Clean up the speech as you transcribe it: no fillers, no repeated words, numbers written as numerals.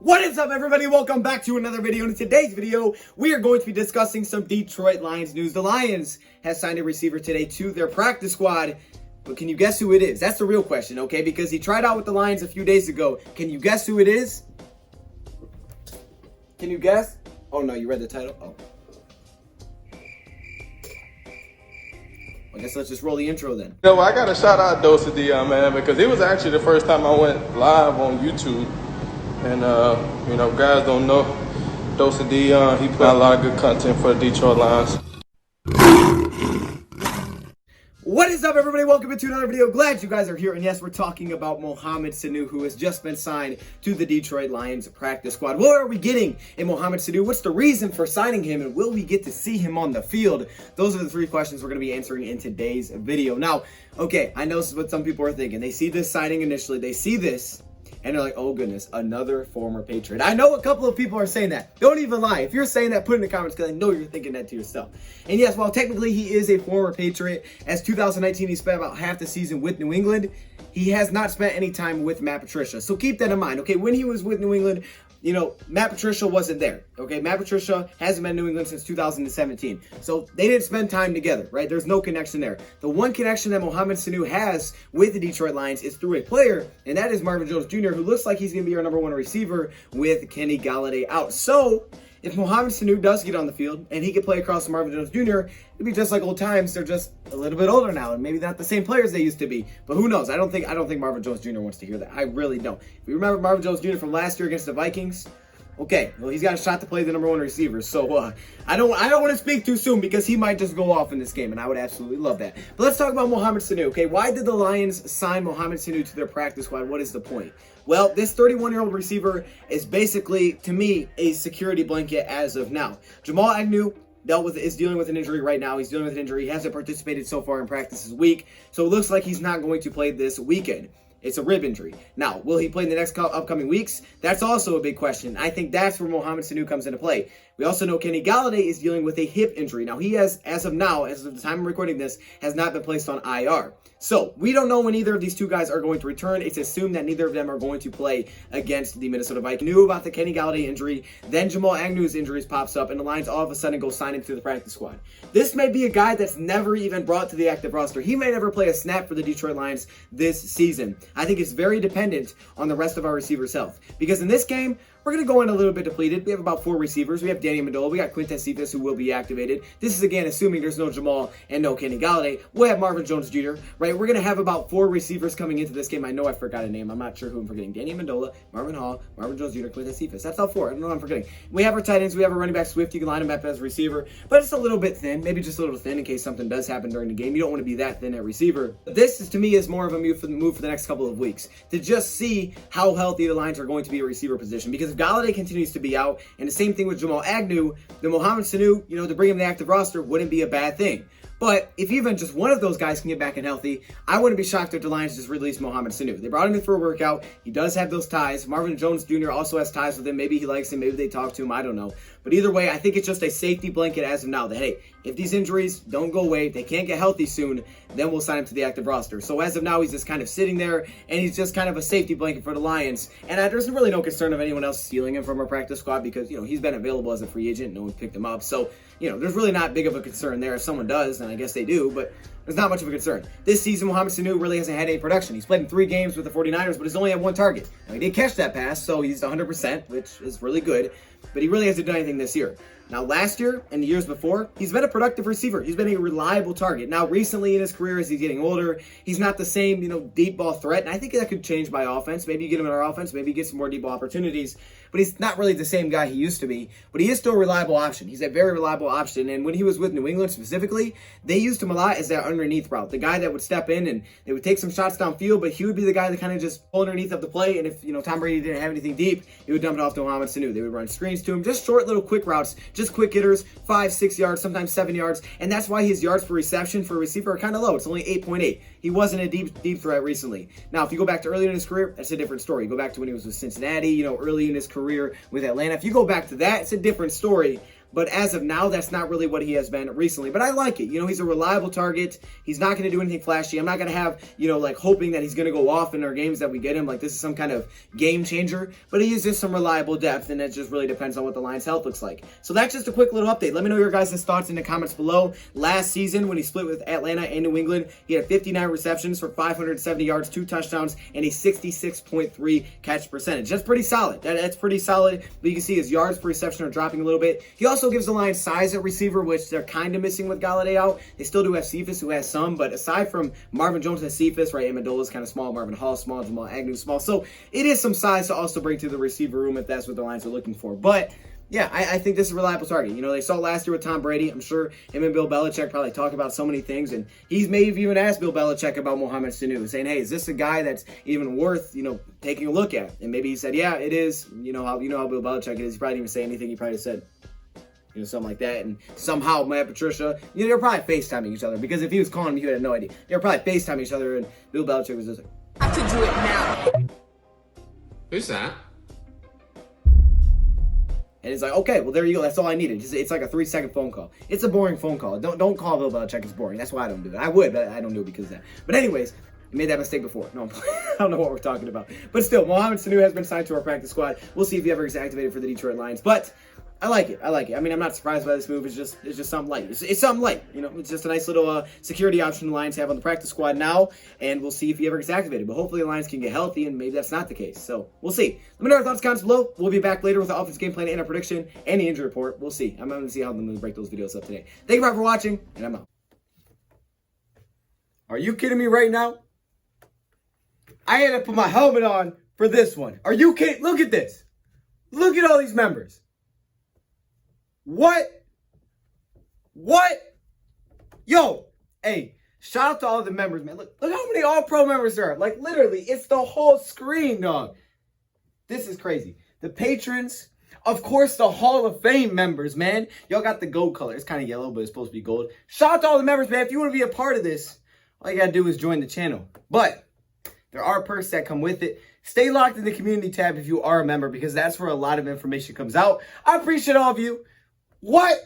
What is up, everybody? Welcome back to another video. In today's video, we are going to be discussing some Detroit Lions news. The Lions have signed a receiver today to their practice squad, but can you guess who it is? That's the real question, okay? Because he tried out with the Lions a few days ago. Can you guess who it is? Can you guess? Oh, no, you read the title? Oh. I guess let's just roll the intro then. No, I got to shout out DoseOfDion, man, because it was actually the first time I went live on YouTube. And, guys don't know DoseOfDion. He put out a lot of good content for the Detroit Lions. What is up, everybody? Welcome to another video. Glad you guys are here. And yes, we're talking about Mohamed Sanu, who has just been signed to the Detroit Lions practice squad. What are we getting in Mohamed Sanu? What's the reason for signing him? And will we get to see him on the field? Those are the three questions we're going to be answering in today's video. Now, okay, I know this is what some people are thinking. They see this signing initially. They see this, and they're like, oh goodness, another former Patriot. I know a couple of people are saying that. Don't even lie. If you're saying that, put it in the comments because I know you're thinking that to yourself. And yes, while technically he is a former Patriot, as 2019 he spent about half the season with New England, he has not spent any time with Matt Patricia. So keep that in mind, okay? When he was with New England, Matt Patricia wasn't there, okay? Matt Patricia hasn't been in New England since 2017. So they didn't spend time together, right? There's no connection there. The one connection that Mohamed Sanu has with the Detroit Lions is through a player, and that is Marvin Jones Jr., who looks like he's going to be our number one receiver with Kenny Golladay out. So if Mohamed Sanu does get on the field and he can play across from Marvin Jones Jr., it'd be just like old times. They're just a little bit older now and maybe not the same players they used to be. But who knows? I don't think Marvin Jones Jr. wants to hear that. I really don't. If you remember Marvin Jones Jr. from last year against the Vikings, okay, well, he's got a shot to play the number one receiver. So I don't want to speak too soon because he might just go off in this game, and I would absolutely love that. But let's talk about Mohamed Sanu, okay? Why did the Lions sign Mohamed Sanu to their practice squad? What is the point? Well, this 31-year-old receiver is basically, to me, a security blanket as of now. Jamal Agnew is dealing with an injury right now. He's dealing with an injury. He hasn't participated so far in practice this week, so it looks like he's not going to play this weekend. It's a rib injury. Now, will he play in the next upcoming weeks? That's also a big question. I think that's where Mohamed Sanu comes into play. We also know Kenny Golladay is dealing with a hip injury. Now, he has, as of the time I'm recording this, has not been placed on IR. So, we don't know when either of these two guys are going to return. It's assumed that neither of them are going to play against the Minnesota Vikings. Knew about the Kenny Golladay injury, then Jamal Agnew's injuries pops up, and the Lions all of a sudden go sign him to the practice squad. This may be a guy that's never even brought to the active roster. He may never play a snap for the Detroit Lions this season. I think it's very dependent on the rest of our receivers' health. Because in this game, we're going to go in a little bit depleted. We have about 4 receivers. We have Danny Amendola. We got Quintez Cephas, who will be activated. This is, again, assuming there's no Jamal and no Kenny Golladay. We'll have Marvin Jones Jr., right? We're going to have about 4 receivers coming into this game. I know I forgot a name. I'm not sure who I'm forgetting. Danny Amendola, Marvin Hall, Marvin Jones Jr., Quintez Cephas. That's all 4. I don't know what I'm forgetting. We have our tight ends. We have a running back, Swift. You can line him up as a receiver. But it's a little bit thin. Maybe just a little thin in case something does happen during the game. You don't want to be that thin at receiver. But this, to me, is more of a move for the next couple of weeks. To just see how healthy the Lions are going to be at receiver position. Because if Golladay continues to be out, and the same thing with Jamal Agnew, then Mohamed Sanu, to bring him to the active roster wouldn't be a bad thing. But if even just one of those guys can get back and healthy, I wouldn't be shocked if the Lions just released Mohamed Sanu. They brought him in for a workout. He does have those ties. Marvin Jones Jr. also has ties with him. Maybe he likes him. Maybe they talk to him. I don't know. But either way, I think it's just a safety blanket as of now that, hey, if these injuries don't go away, they can't get healthy soon, then we'll sign him to the active roster. So as of now, he's just kind of sitting there, and he's just kind of a safety blanket for the Lions. And there's really no concern of anyone else stealing him from our practice squad because, he's been available as a free agent. No one picked him up. So, there's really not big of a concern there. If someone does, and I guess they do, but there's not much of a concern. This season, Mohamed Sanu really hasn't had any production. He's played in 3 games with the 49ers, but he's only had 1 target. Now, he did catch that pass, so he's 100%, which is really good, but he really hasn't done anything this year. Now, last year and the years before, he's been a productive receiver. He's been a reliable target. Now, recently in his career, as he's getting older, he's not the same, deep ball threat. And I think that could change by offense. Maybe you get him in our offense. Maybe he gets some more deep ball opportunities. But he's not really the same guy he used to be. But he is still a reliable option. He's a very reliable option. And when he was with New England specifically, they used him a lot as that underneath route. The guy that would step in and they would take some shots downfield, but he would be the guy that kind of just pull underneath of the play. And if, Tom Brady didn't have anything deep, he would dump it off to Mohamed Sanu. They would run screens to him. Just short little quick routes. Just quick hitters. 5, 6 yards, sometimes 7 yards, and that's why his yards per reception for a receiver are kind of low. It's only 8.8. He wasn't a deep threat recently. Now, if you go back to earlier in his career, that's a different story. You go back to when he was with Cincinnati, early in his career with Atlanta. If you go back to that, it's a different story. but as of now, that's not really what he has been recently. But I like it. You know, he's a reliable target. He's not going to do anything flashy. I'm not going to have, you know, like hoping that he's going to go off in our games that we get him. Like this is some kind of game changer, but he is just some reliable depth, and it just really depends on what the Lions' health looks like. So that's just a quick little update. Let me know your guys' thoughts in the comments below. Last season, when he split with Atlanta and New England, he had 59 receptions for 570 yards, 2 touchdowns, and a 66.3 catch percentage. That's pretty solid. That's pretty solid. But you can see his yards per reception are dropping a little bit. He also gives the Lions size at receiver, which they're kind of missing with Golladay out. They still do have Cephas, who has some, but aside from Marvin Jones and Cephas, right, Amendola's kind of small, Marvin Hall small, Jamal Agnew small. So it is some size to also bring to the receiver room if that's what the Lions are looking for. But yeah, I think this is a reliable target. You know, they saw last year with Tom Brady. I'm sure him and Bill Belichick probably talked about so many things, and he's maybe even asked Bill Belichick about Mohamed Sanu, saying, hey, is this a guy that's even worth, you know, taking a look at? And maybe he said, yeah, it is. You know how Bill Belichick is. He probably didn't even say anything. He probably said, you know, something like that. And somehow Matt Patricia, you know, they're probably FaceTiming each other, because if he was calling him, he would have no idea. They were probably FaceTiming each other, and Bill Belichick was just like, I have to do it now. Who's that? and it's like, okay, well, there you go. That's all I needed. It's like a 3-second phone call. It's a boring phone call. Don't call Bill Belichick. It's boring. That's why I don't do it. I would, but I don't do it because of that. But anyways, I made that mistake before. No, I don't know what we're talking about. But still, Mohamed Sanu has been signed to our practice squad. We'll see if he ever gets activated for the Detroit Lions. But I like it. I mean, I'm not surprised by this move. It's just something light. It's something light. You know, it's just a nice little security option the Lions have on the practice squad now, and we'll see if he ever gets activated. But hopefully the Lions can get healthy, and maybe that's not the case. So we'll see. Let me know your thoughts, comments below. We'll be back later with the offense game plan and a prediction and the injury report. We'll see. I'm going to see how I'm going to break those videos up today. Thank you for watching, and I'm out. Are you kidding me right now? I had to put my helmet on for this one. Are you kidding? Look at this. Look at all these members. What? Yo, hey, shout out to all the members, man. Look how many All-Pro members there are. Like, literally, it's the whole screen, dog. This is crazy. The patrons, of course, the Hall of Fame members, man. Y'all got the gold color. It's kind of yellow, but it's supposed to be gold. Shout out to all the members, man. If you want to be a part of this, all you got to do is join the channel. But there are perks that come with it. Stay locked in the community tab if you are a member, because that's where a lot of information comes out. I appreciate all of you. What?